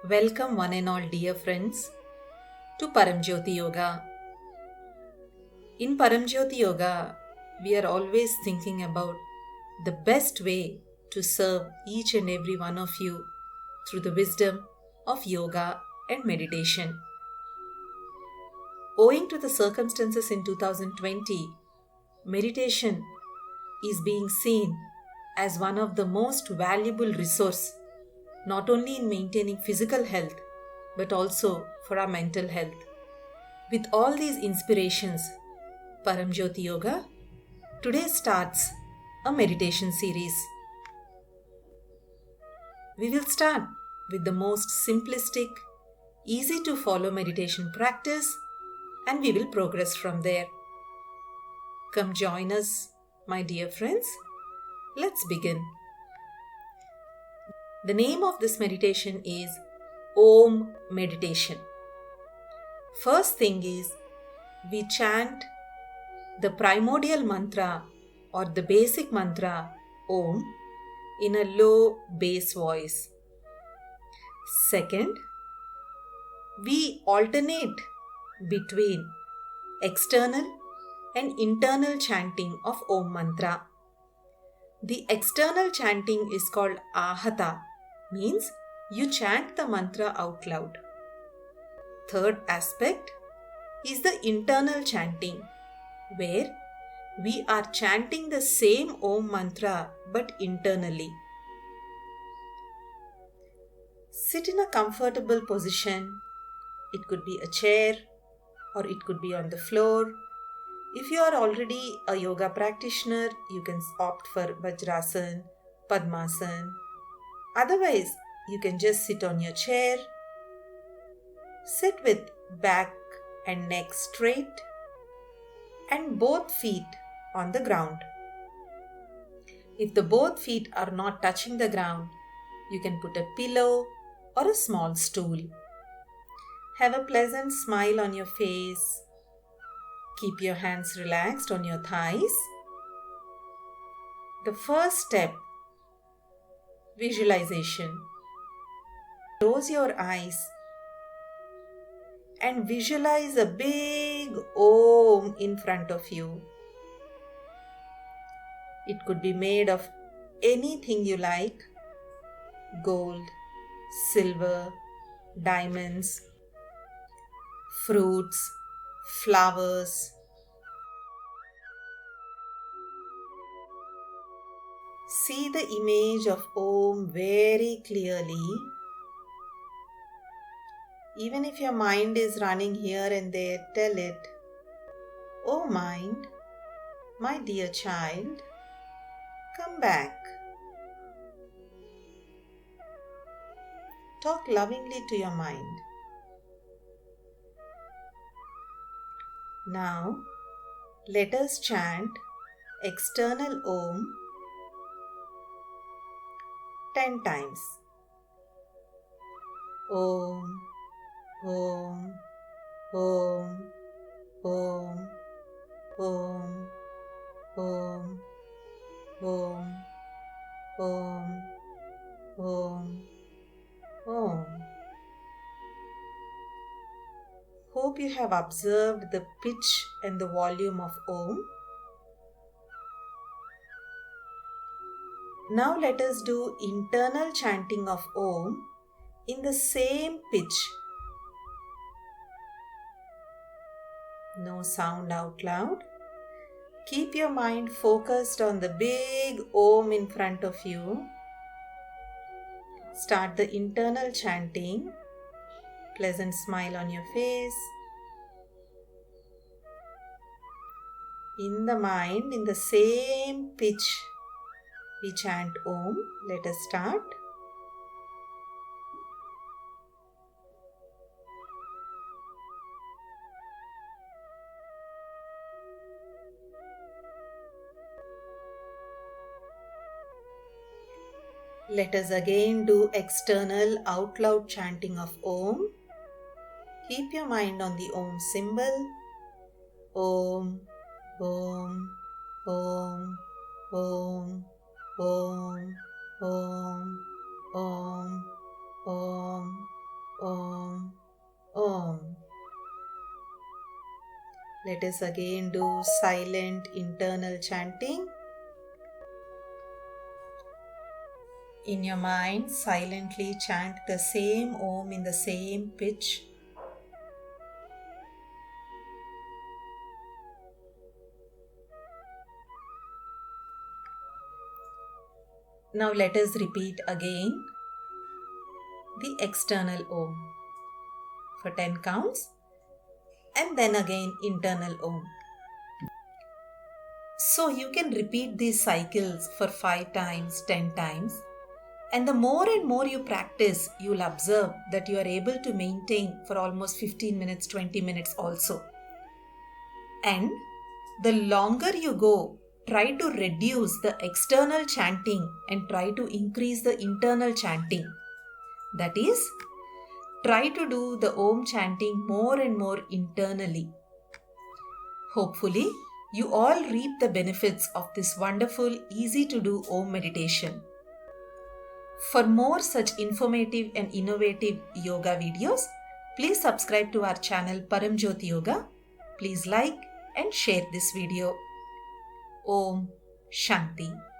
Welcome, one and all dear friends, to Paramjyoti Yoga. In Paramjyoti Yoga, we are always thinking about the best way to serve each and every one of you through the wisdom of yoga and meditation. Owing to the circumstances in 2020, meditation is being seen as one of the most valuable resource not only in maintaining physical health but also for our mental health. With all these inspirations, Paramjyoti Yoga today starts a meditation series. We will start with the most simplistic, easy to follow meditation practice and we will progress from there. Come join us, my dear friends. Let's begin. The name of this meditation is Om Meditation. First thing is, we chant the primordial mantra or the basic mantra Om in a low bass voice. Second, we alternate between external and internal chanting of Om mantra. The external chanting is called Ahata, means you chant the mantra out loud. Third aspect is the internal chanting, where we are chanting the same Om mantra but internally. Sit in a comfortable position. It could be a chair or it could be on the floor. If you are already a yoga practitioner, you can opt for Vajrasan, Padmasan. Otherwise, you can just sit on your chair. Sit with back and neck straight and both feet on the ground. If the both feet are not touching the ground, you can put a pillow or a small stool. Have a pleasant smile on your face. Keep your hands relaxed on your thighs. The first step, visualization. Close your eyes and visualize a big Om in front of you. It could be made of anything you like: gold, silver, diamonds, fruits, flowers. See the image of Om very clearly. Even if your mind is running here and there, tell it, "Oh mind, my dear child, come back." Talk lovingly to your mind. Now, let us chant external Om 10 times. Om, Om, Om, Om, Om, Om, Om, Om, Om, Om. Hope you have observed the pitch and the volume of Om. Now let us do internal chanting of Om in the same pitch. No sound out loud. Keep your mind focused on the big Om in front of you. Start the internal chanting. Pleasant smile on your face. In the mind, in the same pitch, we chant Om. Let us start. Let us again do external out loud chanting of Om. Keep your mind on the Om symbol. Om, Om, Om, Om, Om, Om, Om, Om, Let us again do silent internal chanting. In your mind, silently chant the same Om in the same pitch. Now let us repeat again the external Om for 10 counts and then again internal Om. So you can repeat these cycles for 5 times, 10 times, and the more and more you practice, you'll observe that you are able to maintain for almost 15 minutes, 20 minutes also. And the longer you go, try to reduce the external chanting and try to increase the internal chanting. That is, try to do the Om chanting more and more internally. Hopefully, you all reap the benefits of this wonderful, easy to do Om meditation. For more such informative and innovative yoga videos, please subscribe to our channel Paramjyoti Yoga. Please like and share this video. Om Shanti.